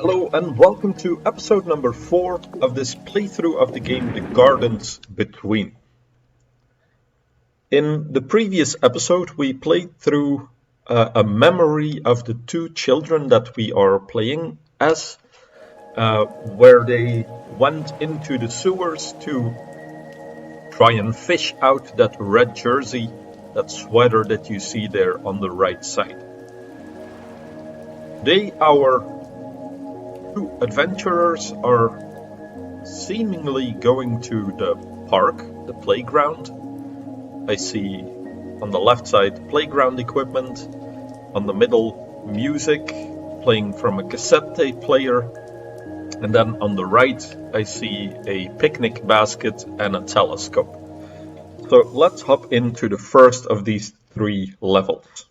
Hello and welcome to episode number 4 of this playthrough of the game The Gardens Between. In the previous episode we played through a memory of the two children that we are playing as, where they went into the sewers to try and fish out that red jersey, that sweater that you see there on the right side. Today our two adventurers are seemingly going to the park, the playground. I see on the left side playground equipment, on the middle music playing from a cassette tape player, and then on the right I see a picnic basket and a telescope. So let's hop into the first of these 3 levels.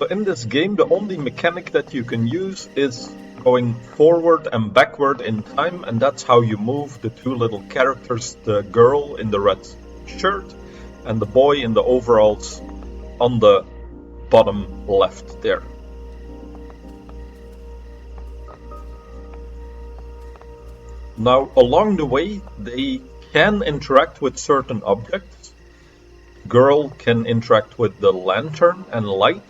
So in this game, the only mechanic that you can use is going forward and backward in time, and that's how you move the 2 little characters, the girl in the red shirt and the boy in the overalls on the bottom left there. Now, along the way, they can interact with certain objects. Girl can interact with the lantern and light.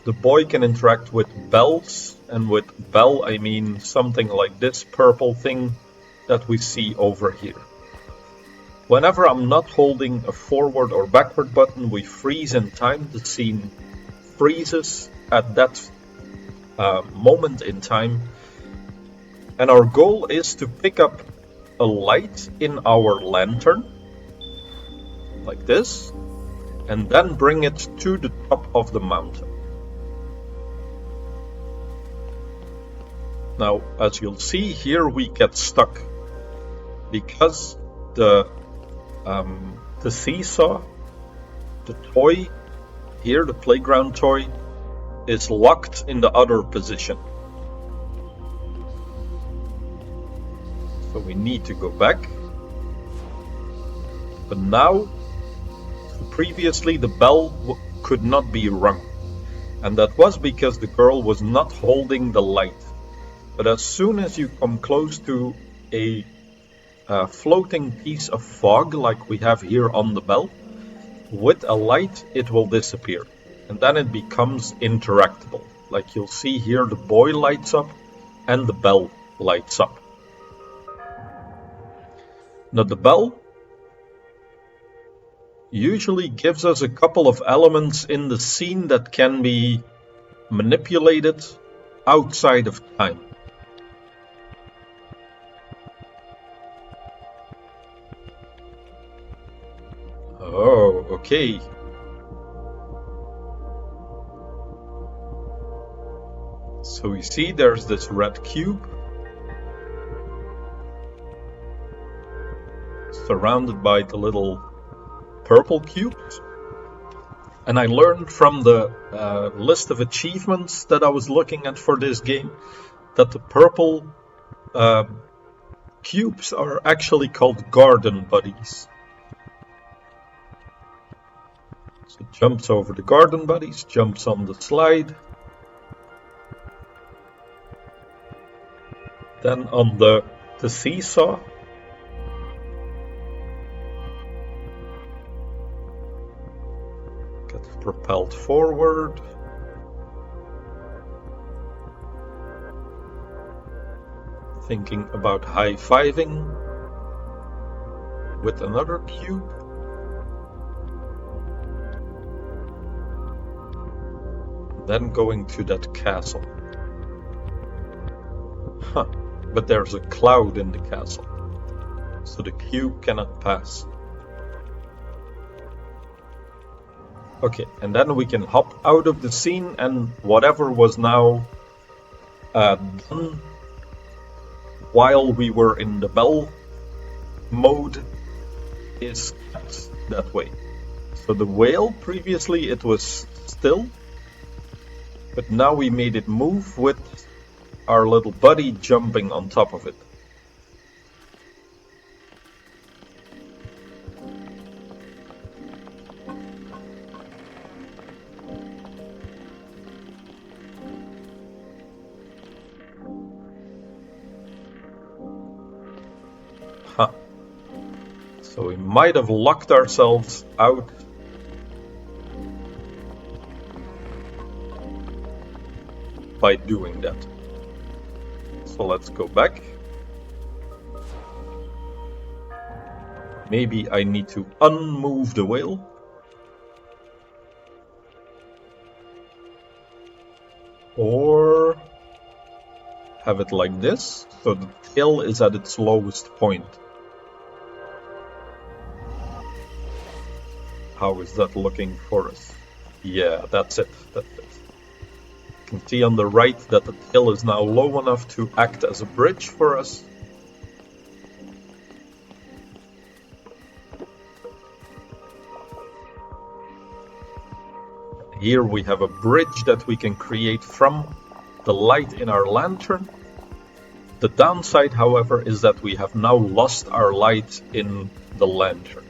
The boy can interact with bells, and with bell I mean something like this purple thing that we see over here. Whenever I'm not holding a forward or backward button, we freeze in time. The scene freezes at that moment in time. And our goal is to pick up a light in our lantern, like this, and then bring it to the top of the mountain. Now, as you'll see here, we get stuck because the seesaw, the toy here, the playground toy, is locked in the other position. So we need to go back. But now, previously the bell could not be rung, and that was because the girl was not holding the light. But as soon as you come close to a floating piece of fog like we have here on the bell, with a light it will disappear. And then it becomes interactable. Like you'll see here, the boy lights up and the bell lights up. Now the bell usually gives us a couple of elements in the scene that can be manipulated outside of time. Oh, okay. So you see there's this red cube surrounded by the little purple cubes. And I learned from the list of achievements that I was looking at for this game that the purple cubes are actually called garden buddies. So jumps over the garden buddies, jumps on the slide. Then on the seesaw. Gets propelled forward. Thinking about high-fiving with another cube. Then going to that castle. Huh, but there's a cloud in the castle, so the cube cannot pass. Okay, and then we can hop out of the scene, and whatever was now done while we were in the bell mode is kept that way. So the whale, previously it was still, but now we made it move with our little buddy jumping on top of it. Huh. So we might have locked ourselves out by doing that. So let's go back. Maybe I need to unmove the wheel. Or have it like this, so the tail is at its lowest point. How is that looking for us? Yeah, that's it. That's it. You can see on the right that the tail is now low enough to act as a bridge for us. Here we have a bridge that we can create from the light in our lantern. The downside, however, is that we have now lost our light in the lantern.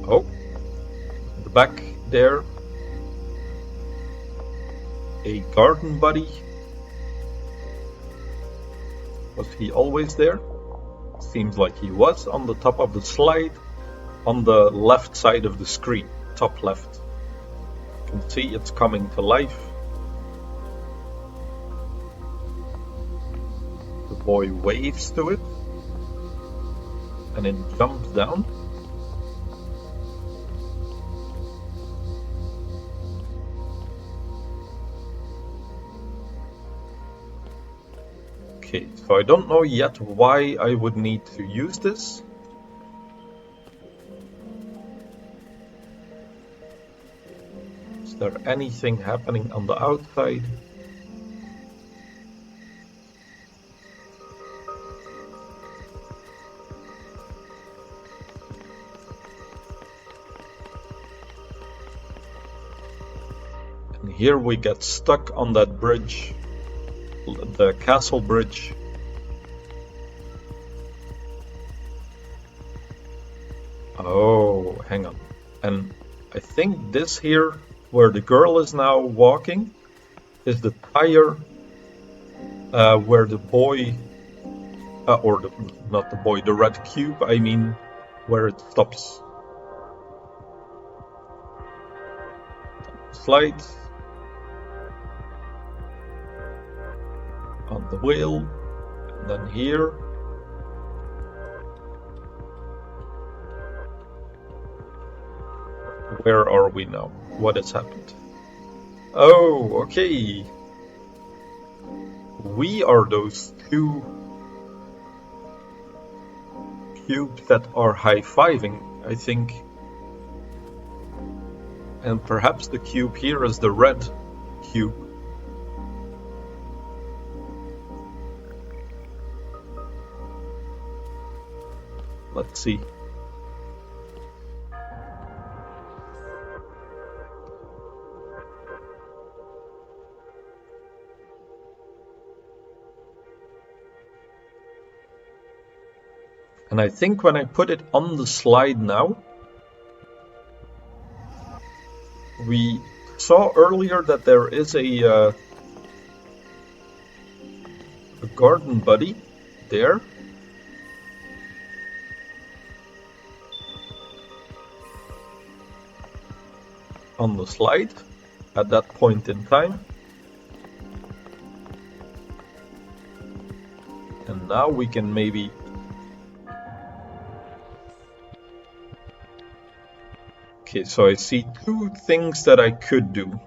Oh, the back there, a garden buddy. Was he always there? Seems like he was on the top of the slide, on the left side of the screen, top left. You can see it's coming to life. The boy waves to it, and it jumps down. Okay, so I don't know yet why I would need to use this. Is there anything happening on the outside? And here we get stuck on that bridge, the castle bridge. Oh, hang on. And I think this here, where the girl is now walking, is the tire where the boy, not the boy, the red cube, I mean, where it stops. Slide on the wheel, and then here. Where are we now? What has happened? Oh, okay. We are those two cubes that are high-fiving, I think. And perhaps the cube here is the red cube. Let's see. And I think when I put it on the slide now, we saw earlier that there is a garden buddy there. On the slide at that point in time. And now we can maybe okay, so I see two things that I could do.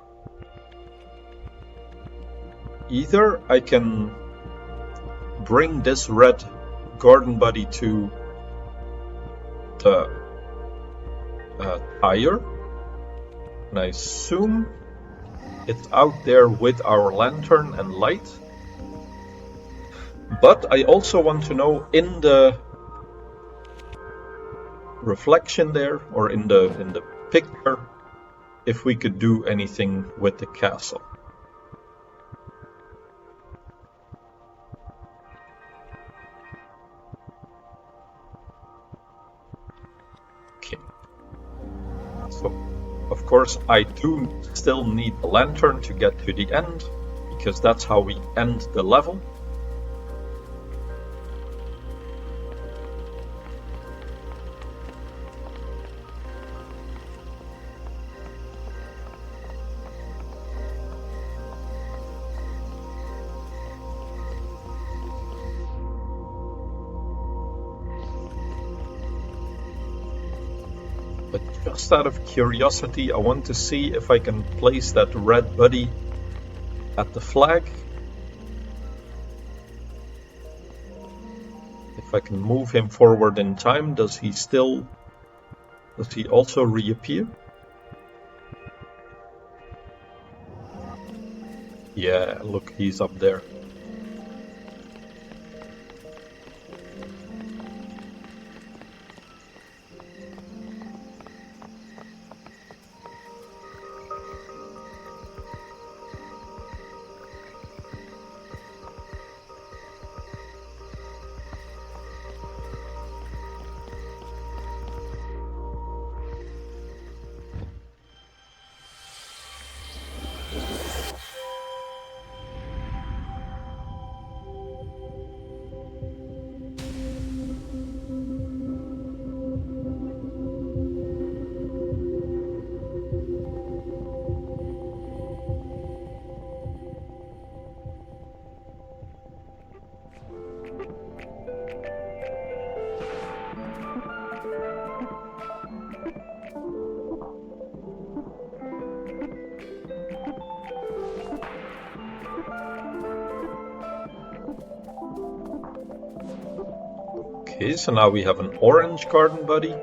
Either I can bring this red garden buddy to the tire, and I assume it's out there with our lantern and light. But I also want to know in the reflection there, or in the picture, if we could do anything with the castle. Okay. So, of course, I do still need the lantern to get to the end, because that's how we end the level. But just out of curiosity, I want to see if I can place that red buddy at the flag. If I can move him forward in time, does he also reappear? Yeah, look, he's up there. Okay, so now we have an orange garden buddy.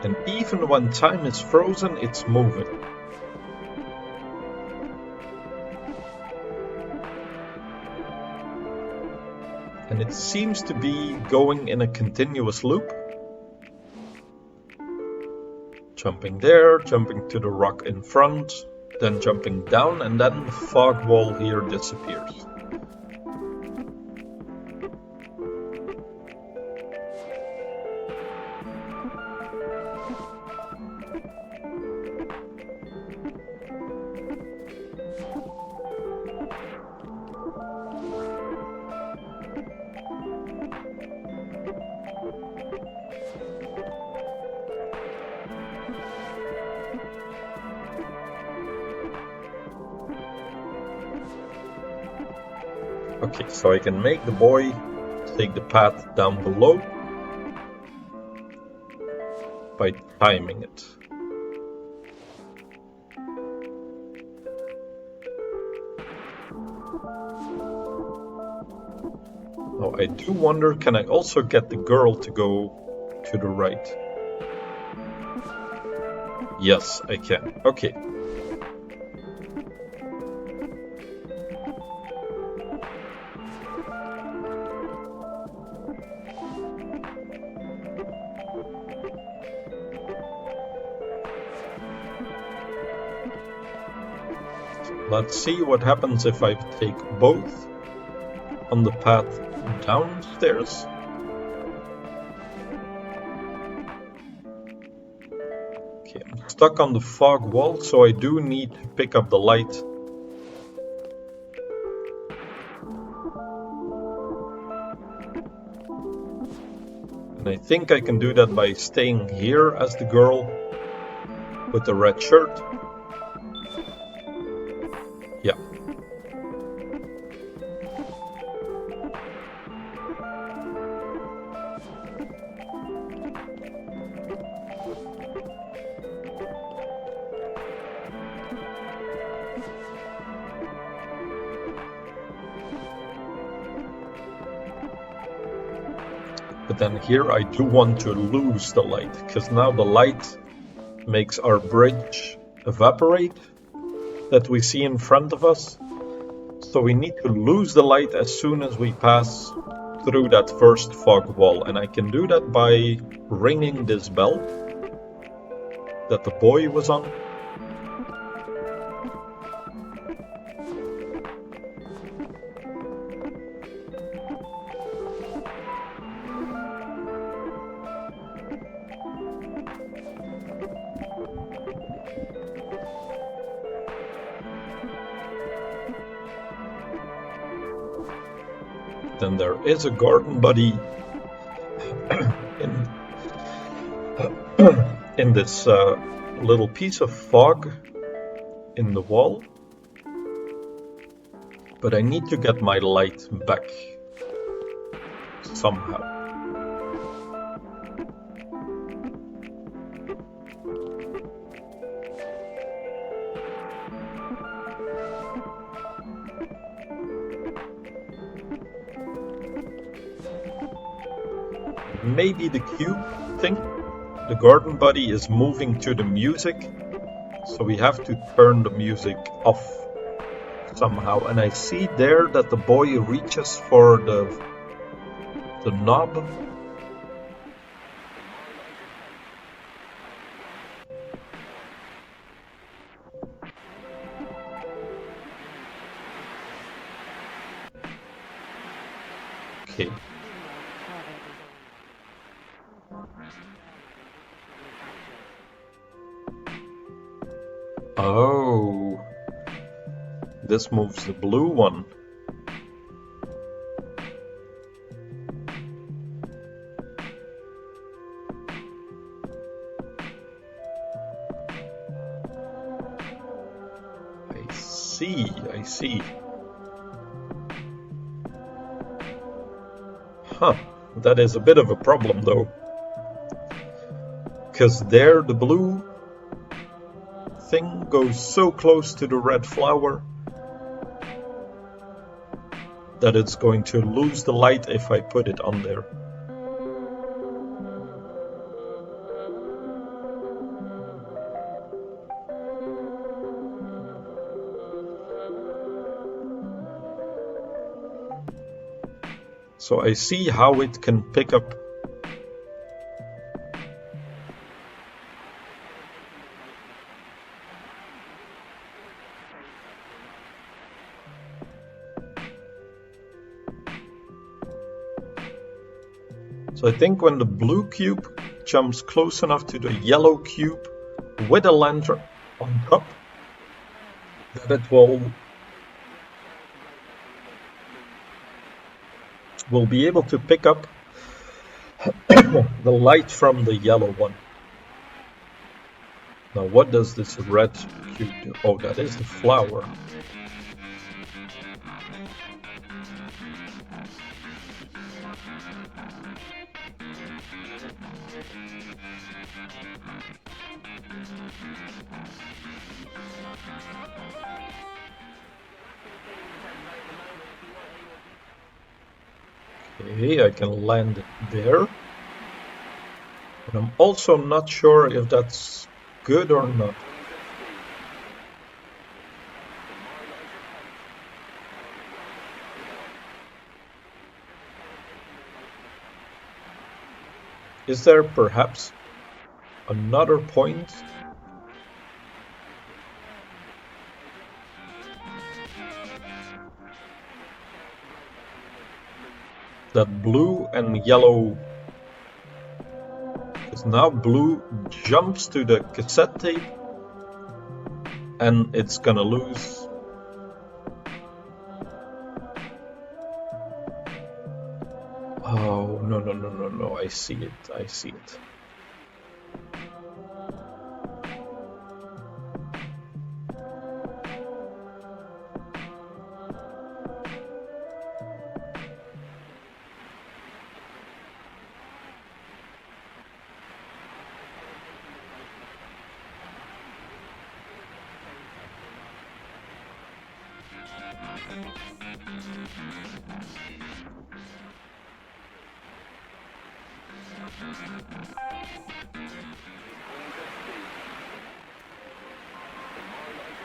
And even when time is frozen, it's moving. And it seems to be going in a continuous loop. Jumping there, jumping to the rock in front, then jumping down, and then the fog wall here disappears. Okay, so I can make the boy take the path down below by timing it. Now I do wonder, can I also get the girl to go to the right? Yes, I can. Okay. Let's see what happens if I take both on the path downstairs. Okay, I'm stuck on the fog wall, so I do need to pick up the light. And I think I can do that by staying here as the girl with the red shirt. Yeah. But then here I do want to lose the light, because now the light makes our bridge evaporate that we see in front of us. So we need to lose the light as soon as we pass through that first fog wall. And I can do that by ringing this bell that the boy was on. Then there is a garden buddy in in this little piece of fog in the wall. But I need to get my light back somehow. Maybe the cube thing, the garden buddy, is moving to the music, so we have to turn the music off somehow. And I see there that the boy reaches for the knob. Okay. Oh, this moves the blue one. I see. Huh, that is a bit of a problem though. Because there the blue thing goes so close to the red flower that it's going to lose the light if I put it on there. So I see how it can pick up So I think when the blue cube jumps close enough to the yellow cube with a lantern on top, that it will be able to pick up the light from the yellow one. Now what does this red cube do? Oh, that is the flower. Okay, I can land it there. But I'm also not sure if that's good or not. Is there perhaps another point? That blue and yellow, because now blue jumps to the cassette tape and it's gonna lose. Oh, no, I see it.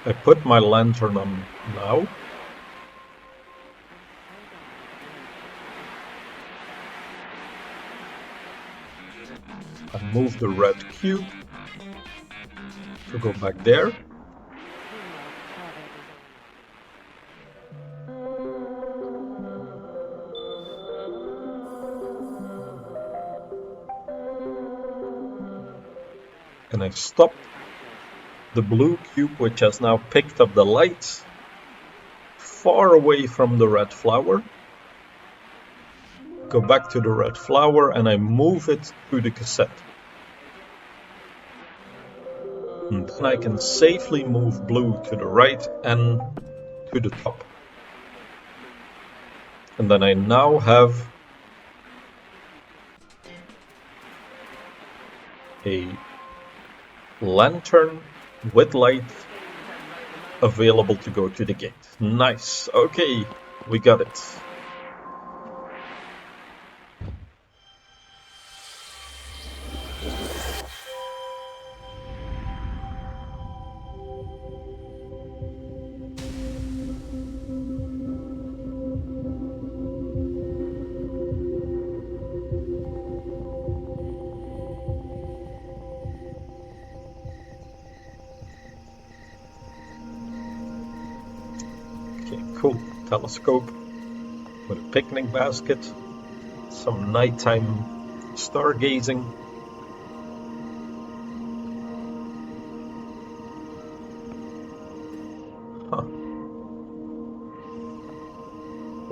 I put my lantern on now. I move the red cube to go back there. And I stop the blue cube, which has now picked up the light far away from the red flower. go back to the red flower and I move it to the cassette. And then I can safely move blue to the right and to the top. And then I now have a lantern with light available to go to the gate. Nice. Okay, we got it. Okay, cool. Telescope with a picnic basket, some nighttime stargazing. Huh.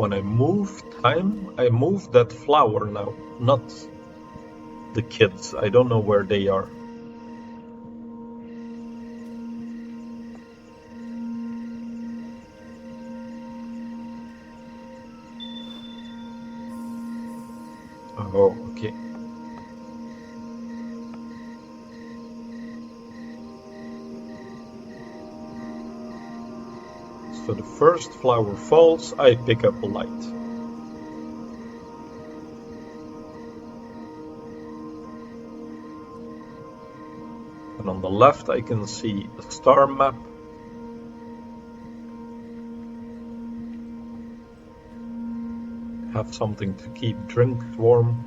When I move time, I move that flower now, not the kids. I don't know where they are. Oh, okay. So the first flower falls, I pick up a light. And on the left I can see a star map. Have something to keep drinks warm.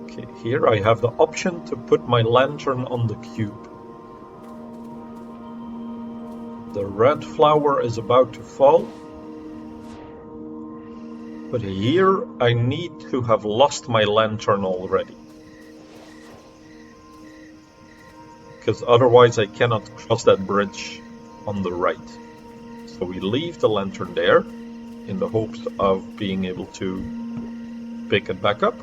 Okay, here I have the option to put my lantern on the cube. The red flower is about to fall. But here I need to have lost my lantern already. Because otherwise I cannot cross that bridge on the right. So we leave the lantern there in the hopes of being able to pick it back up.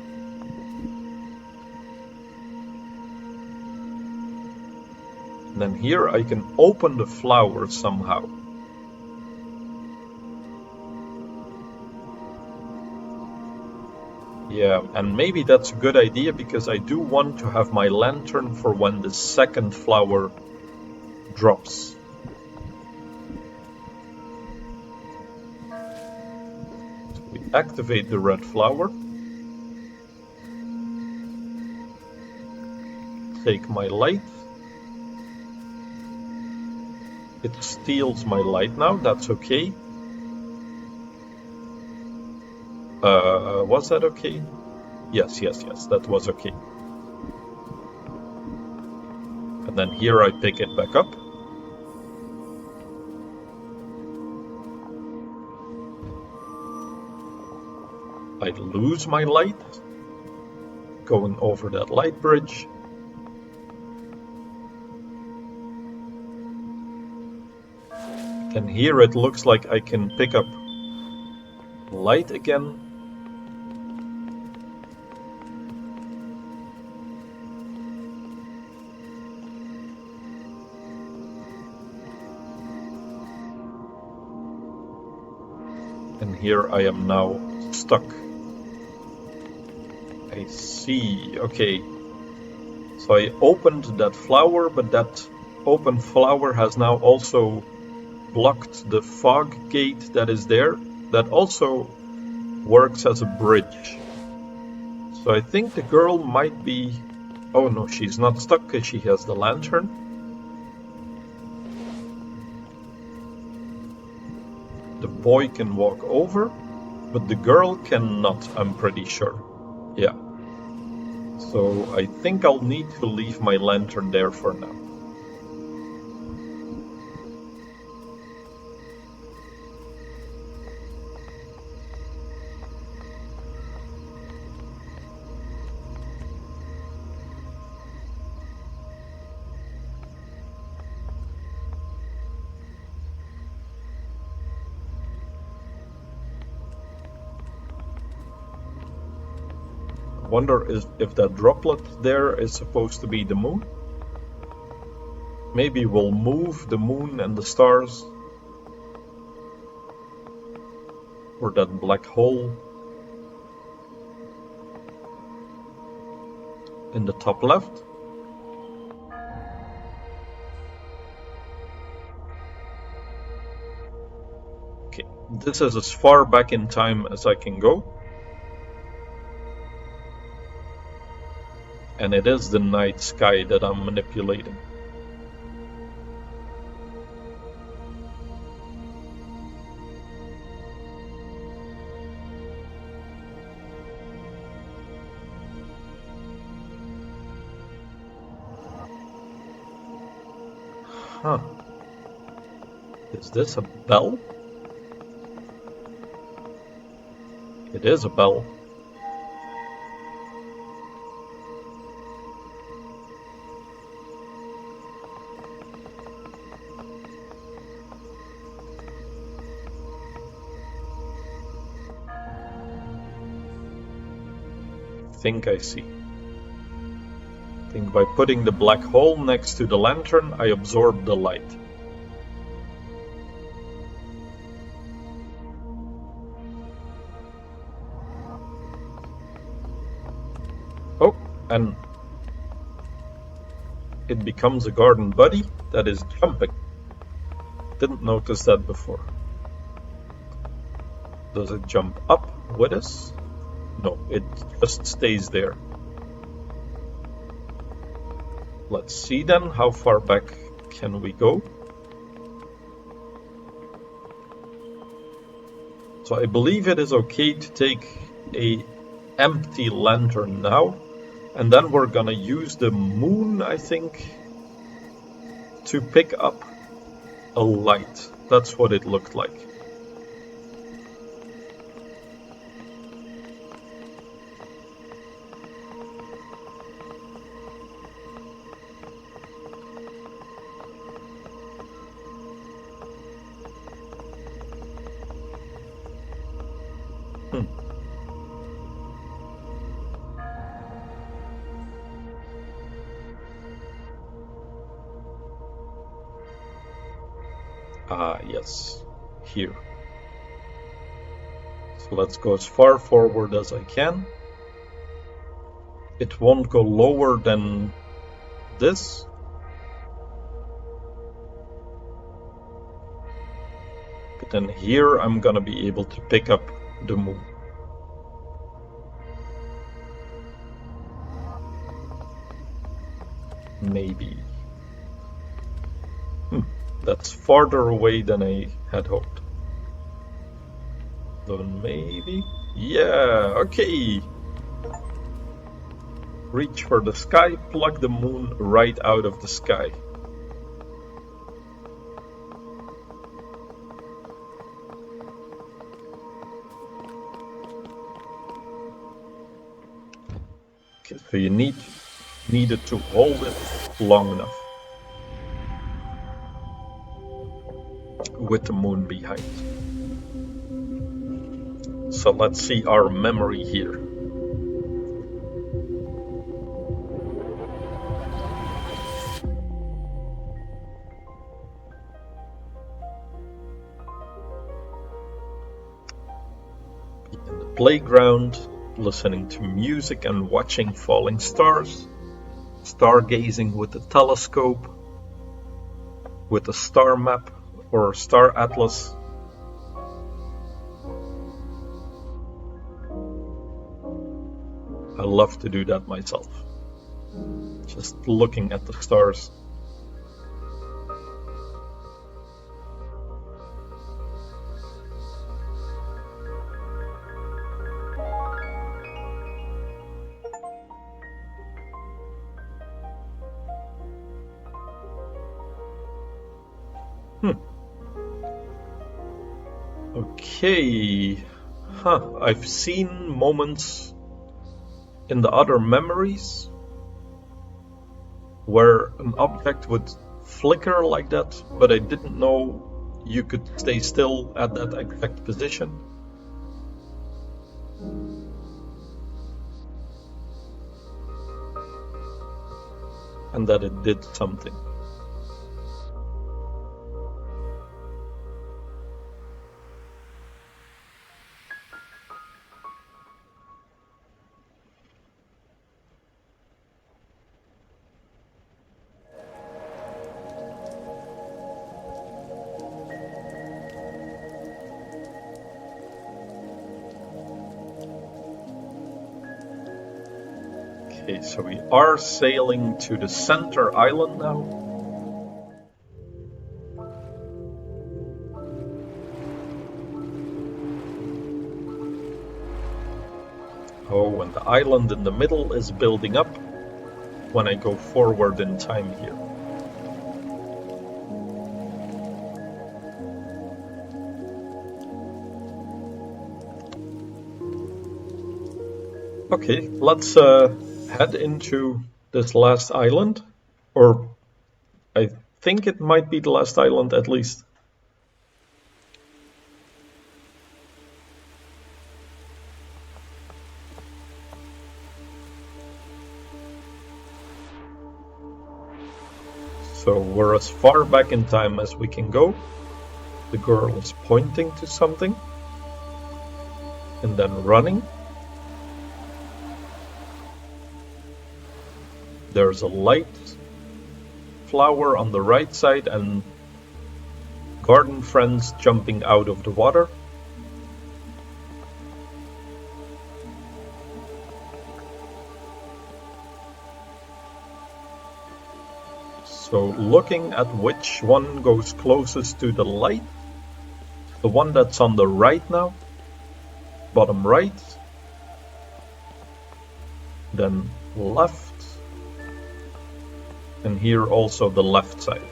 And then here I can open the flower somehow. Yeah, and maybe that's a good idea because I do want to have my lantern for when the second flower drops. So we activate the red flower. Take my light. It steals my light now, that's okay. Was that okay? Yes, that was okay. And then here I pick it back up. I lose my light going over that light bridge. And here it looks like I can pick up light again. And here I am now stuck. I see, okay. So I opened that flower, but that open flower has now also blocked the fog gate that is there. That also works as a bridge. So I think the girl might be... Oh no, she's not stuck because she has the lantern. The boy can walk over, but the girl cannot, I'm pretty sure. Yeah. So I think I'll need to leave my lantern there for now. Wonder if that droplet there is supposed to be the moon. Maybe we'll move the moon and the stars, or that black hole in the top left. Okay, this is as far back in time as I can go. And it is the night sky that I'm manipulating. Huh. Is this a bell? It is a bell. I see. I think by putting the black hole next to the lantern, I absorb the light. Oh, and it becomes a garden buddy that is jumping. Didn't notice that before. Does it jump up with us? No, it just stays there. Let's see then, how far back can we go? So I believe it is okay to take an empty lantern now, and then we're gonna use the moon, I think, to pick up a light. That's what it looked like. Yes, here. So let's go as far forward as I can. It won't go lower than this. But then here I'm gonna be able to pick up the moon. Maybe. That's farther away than I had hoped. So maybe? Yeah, okay. Reach for the sky, plug the moon right out of the sky. Okay, so you needed to hold it long enough. With the moon behind. So let's see our memory here. In the playground, listening to music and watching falling stars, stargazing with a telescope, with a star map or star atlas. I love to do that myself. Just looking at the stars. Okay, I've seen moments in the other memories where an object would flicker like that, but I didn't know you could stay still at that exact position. and that it did something. Okay, so we are sailing to the center island now. Oh, and the island in the middle is building up when I go forward in time here. Okay, let's head into this last island, or I think it might be the last island at least. So we're as far back in time as we can go. The girl is pointing to something and then running. There's a light flower on the right side and garden friends jumping out of the water. So looking at which one goes closest to the light, the one that's on the right now, bottom right, then left, and here also the left side.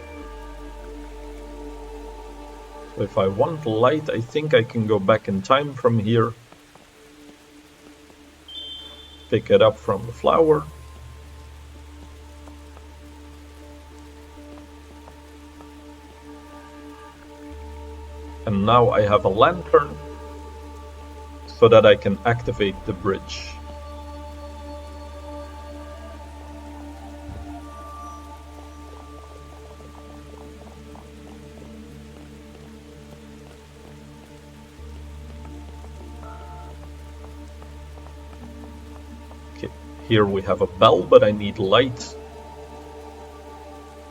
So if I want light, I think I can go back in time from here, pick it up from the flower, and now I have a lantern so that I can activate the bridge. Okay, here we have a bell, but I need light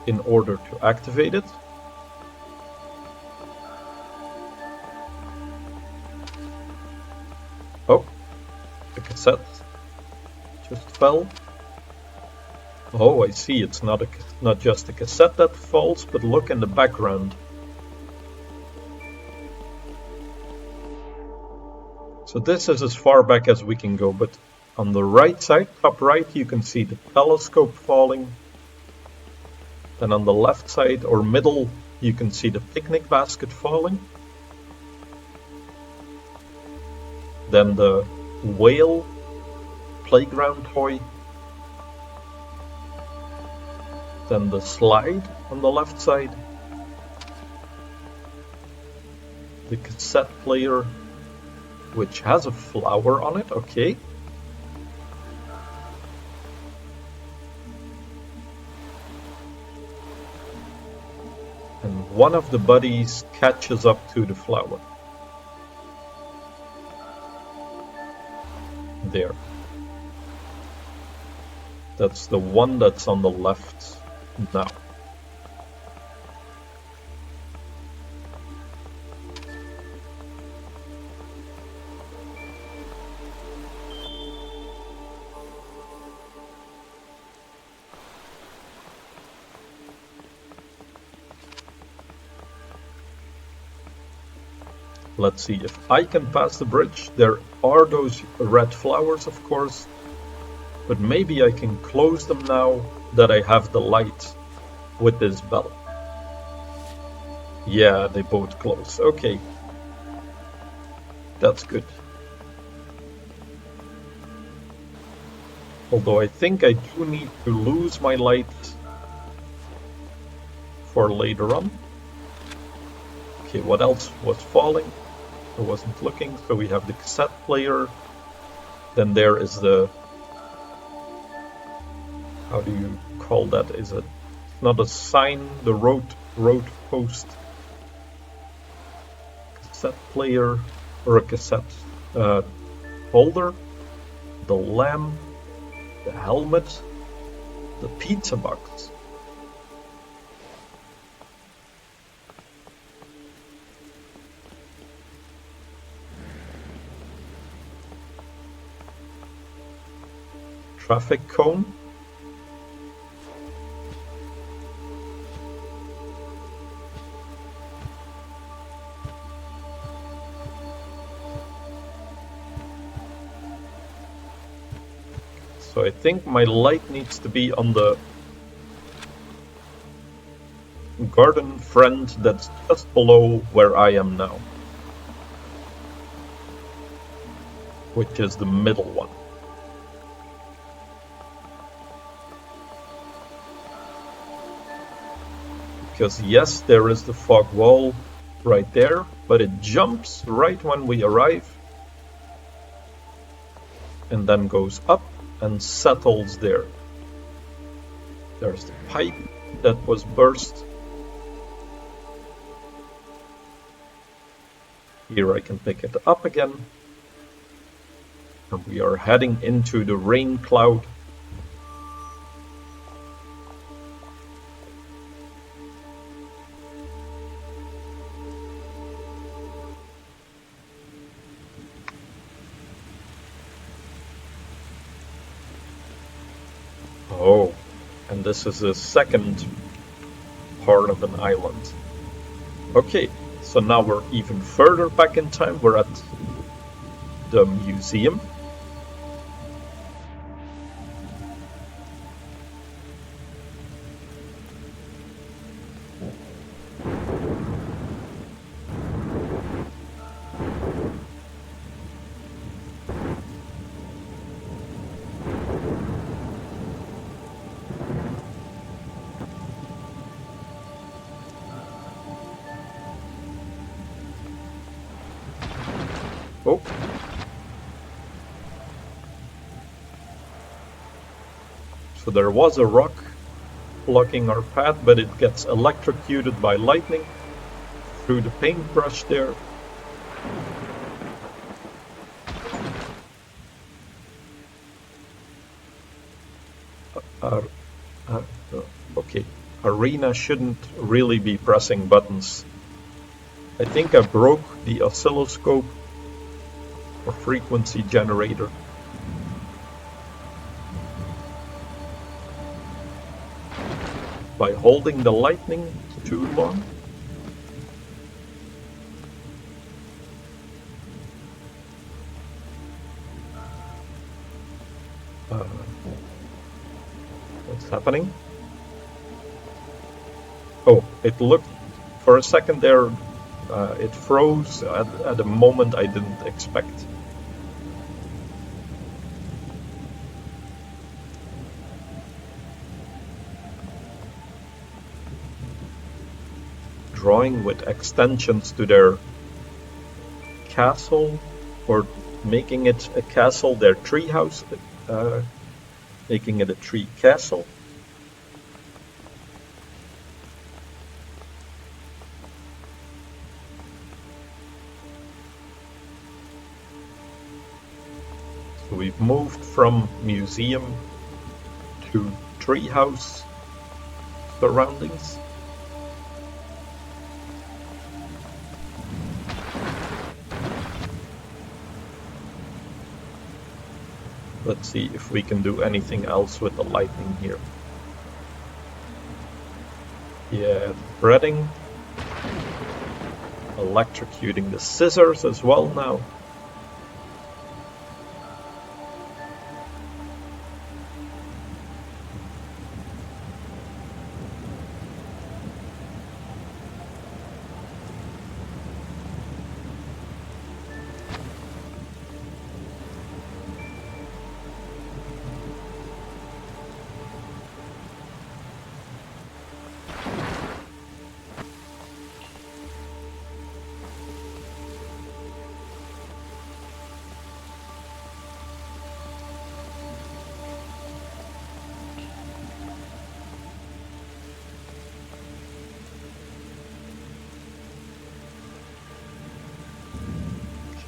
in order to activate it. Oh, the cassette just fell. Oh, I see, it's not just a cassette that falls, but look in the background. So this is as far back as we can go, but on the right side, top right, you can see the telescope falling. Then on the left side or middle, you can see the picnic basket falling. Then the whale playground toy. Then the slide on the left side. The cassette player, which has a flower on it, okay. And one of the buddies catches up to the flower. There. That's the one that's on the left now. Let's see if I can pass the bridge. There are those red flowers, of course, but maybe I can close them now that I have the light with this bell. Yeah, they both close. Okay. That's good. Although I think I do need to lose my light for later on. Okay, what else was falling? I wasn't looking. So we have the cassette player. Then there is the how do you call that? Is it not a sign? The road post, cassette player, or a cassette holder, the lamp, the helmet, the pizza box. Traffic cone. So I think my light needs to be on the garden friend that's just below where I am now, which is the middle one. Because yes, there is the fog wall right there, but it jumps right when we arrive and then goes up and settles there. There's the pipe that was burst. Here I can pick it up again. And we are heading into the rain cloud. Oh, and this is the second part of an island. Okay, so now we're even further back in time. We're at the museum. Oh. So there was a rock blocking our path, but it gets electrocuted by lightning through the paintbrush there. Okay, Arena shouldn't really be pressing buttons. I think I broke the oscilloscope or frequency generator. By holding the lightning too long. What's happening? Oh, it looked for a second there, it froze at a moment I didn't expect. Drawing with extensions to their castle, or making it a castle, their treehouse, making it a tree castle. So we've moved from museum to treehouse surroundings. Let's see if we can do anything else with the lightning here. Yeah, threading. Electrocuting the scissors as well now.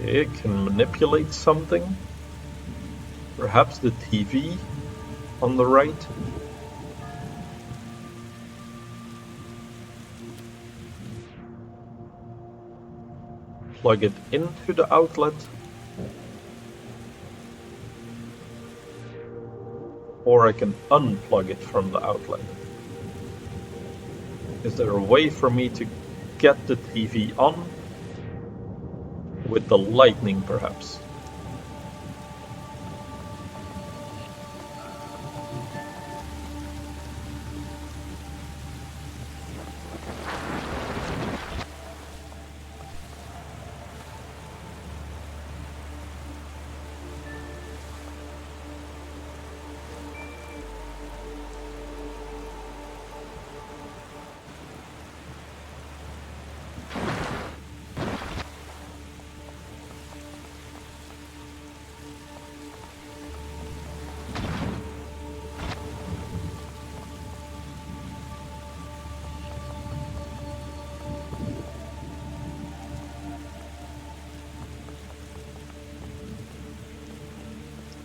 Okay, it can manipulate something. Perhaps the TV on the right. Plug it into the outlet. Or I can unplug it from the outlet. Is there a way for me to get the TV on with the lightning, perhaps?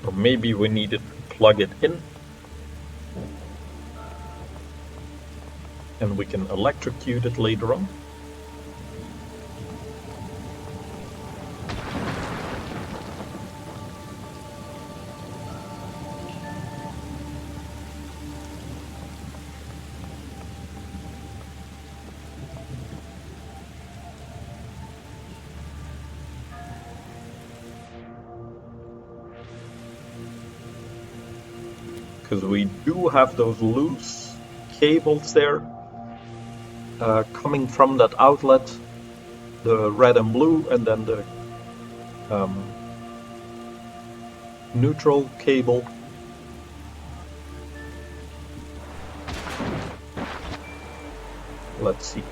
Or maybe we need to plug it in and we can electrocute it later on. Because we do have those loose cables there coming from that outlet, the red and blue, and then the neutral cable. Let's see.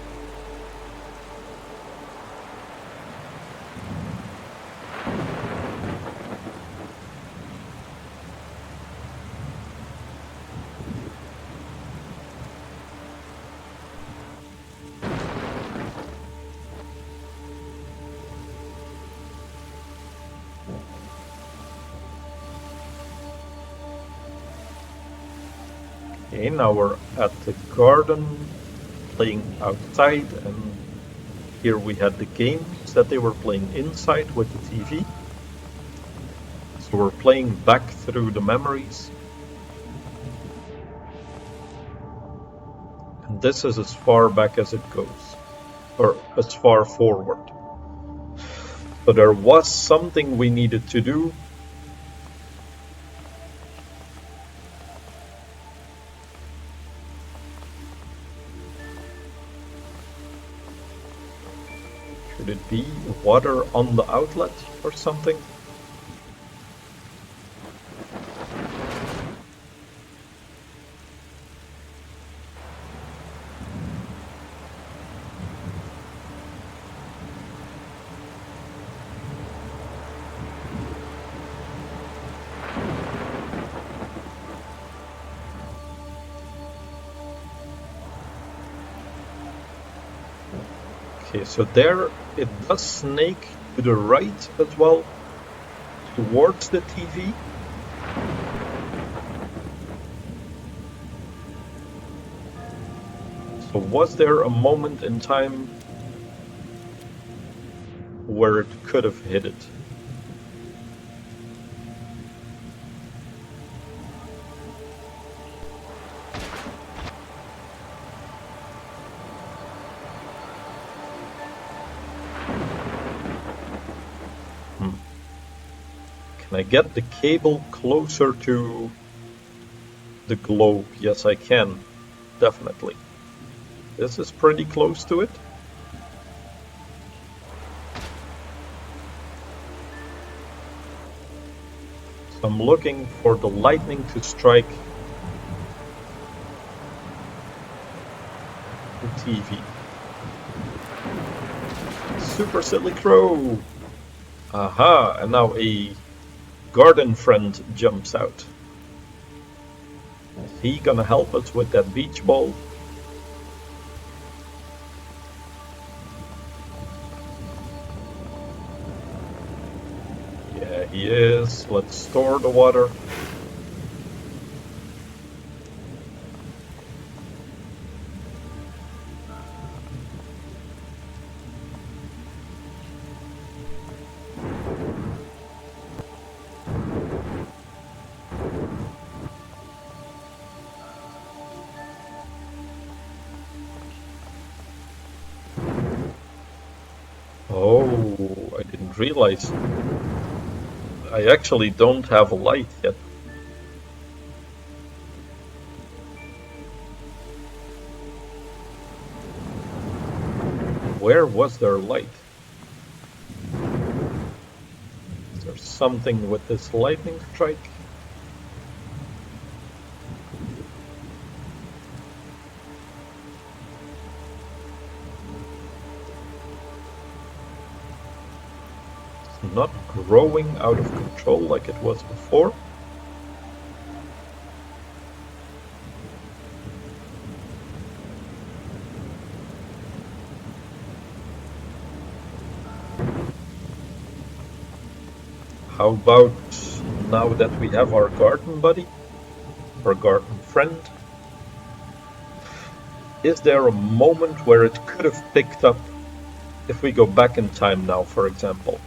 Okay, now we're at the garden, playing outside, and here we had the games that they were playing inside with the TV. So we're playing back through the memories. And this is as far back as it goes, or as far forward. So there was something we needed to do. Could it be water on the outlet or something? Okay, so there it does snake to the right as well, towards the TV. So was there a moment in time where it could have hit it? Can I get the cable closer to the globe? Yes, I can. Definitely. This is pretty close to it. So I'm looking for the lightning to strike the TV. Super silly crow! Aha! And now a garden friend jumps out. Is he gonna help us with that beach ball? is. Let's store the water. Oh, I didn't realize. I actually don't have a light yet. Where was there light? Is there something with this lightning strike? It's not growing out of control like it was before. How about now that we have our garden buddy, our garden friend? Is there a moment where it could have picked up if we go back in time now, for example?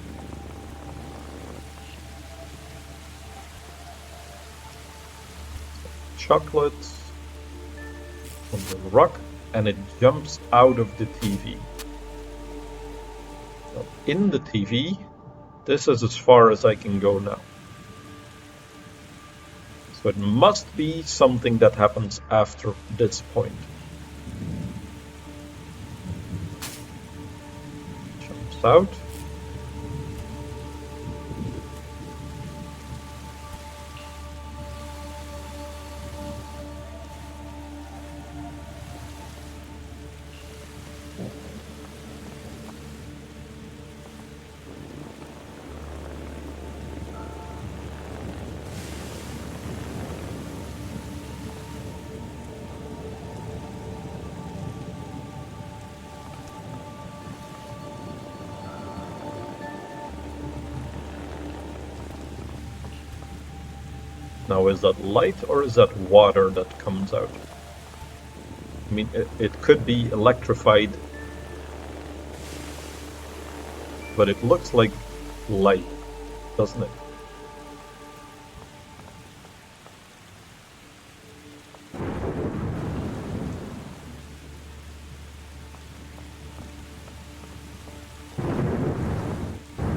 Chocolates on the rock, and it jumps out of the TV. Now, in the TV, this is as far as I can go now. So it must be something that happens after this point. Jumps out. Now, is that light or is that water that comes out? I mean, it could be electrified, but it looks like light, doesn't it?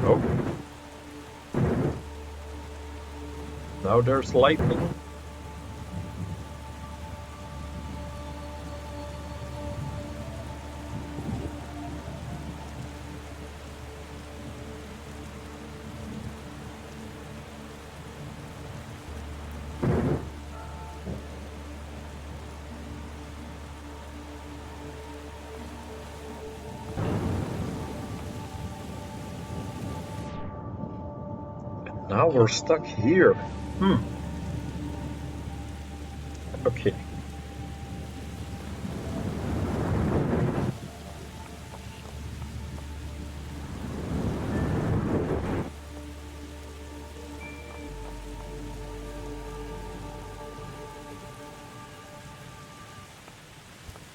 Oh. Now there's lightning. And now we're stuck here. Okay.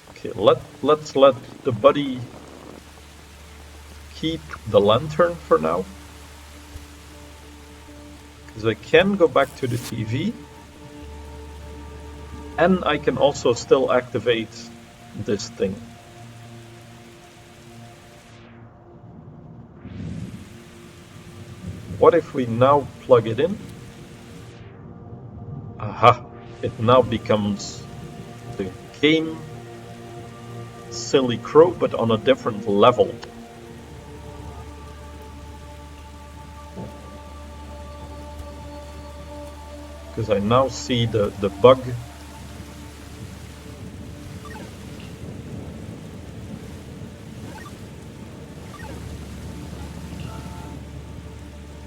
Okay, let's let the buddy keep the lantern for now. Because I can go back to the TV. And I can also still activate this thing. What if we now plug it in? Aha! It now becomes the game Silly Crow, but on a different level. Because I now see the bug.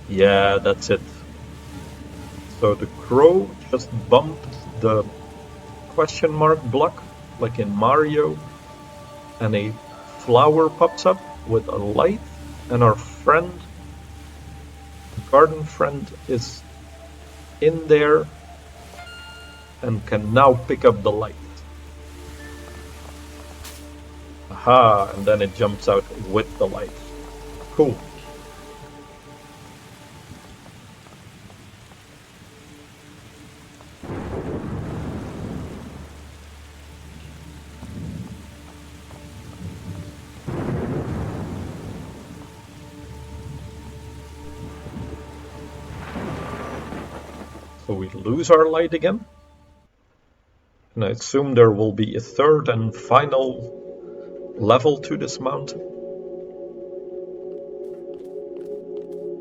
Yeah, that's it. So the crow just bumped the question mark block, like in Mario, and a flower pops up with a light, and our friend garden friend is in there and can now pick up the light. Aha, and then it jumps out with the light. Cool. So we lose our light again. And I assume there will be a third and final level to this mountain,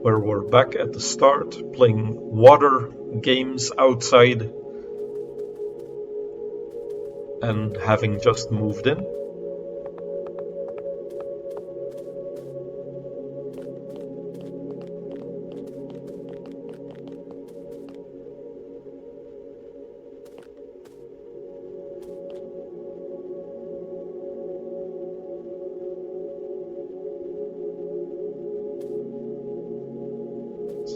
where we're back at the start playing water games outside and having just moved in.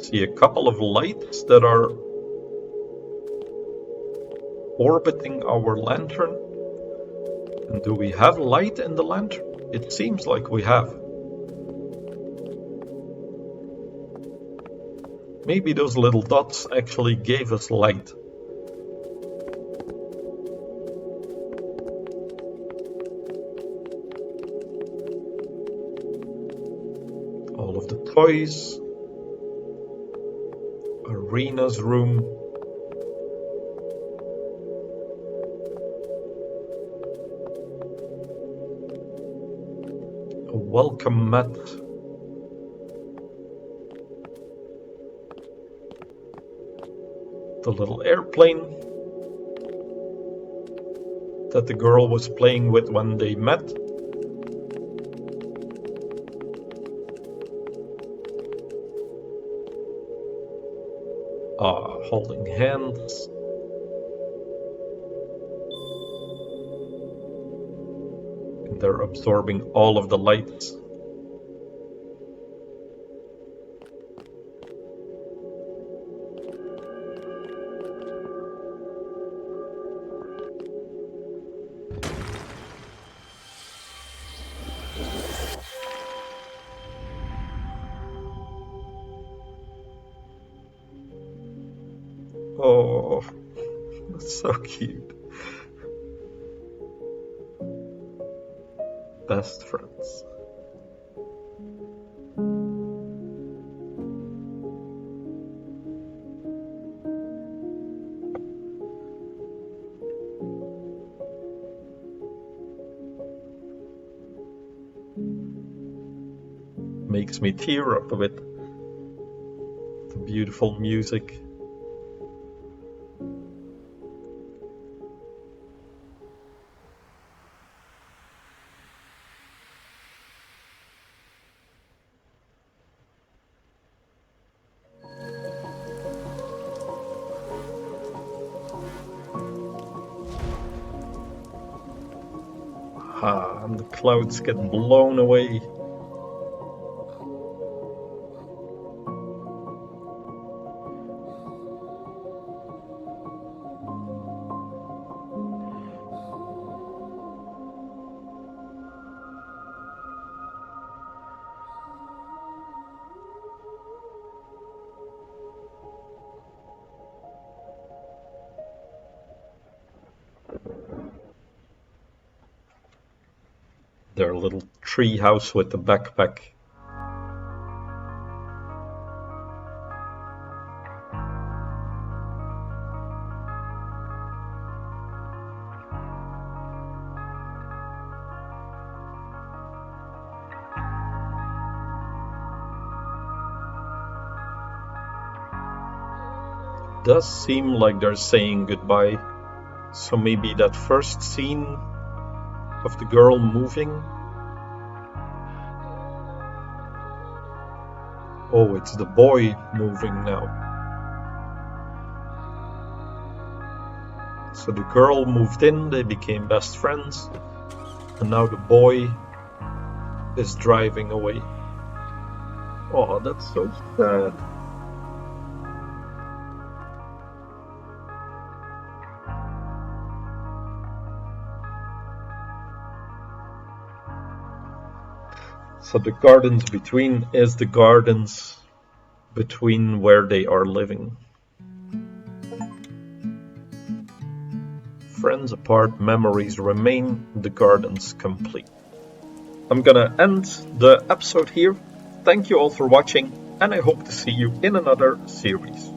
See a couple of lights that are orbiting our lantern. And do we have light in the lantern? It seems like we have. Maybe those little dots actually gave us light. All of the toys. Arena's room. A welcome mat. The little airplane that the girl was playing with when they met. Holding hands. And they're absorbing all of the lights. Oh, that's so cute. Best friends. Makes me tear up a bit. The beautiful music. And the clouds get blown away. Their little tree house with the backpack. Does seem like they're saying goodbye. So maybe that first scene of the girl moving. Oh, it's the boy moving now. So the girl moved in, they became best friends, and now the boy is driving away. Oh, that's so sad. So the gardens between is the gardens between where they are living. Friends apart, memories remain, the gardens complete. I'm gonna end the episode here. Thank you all for watching, and I hope to see you in another series.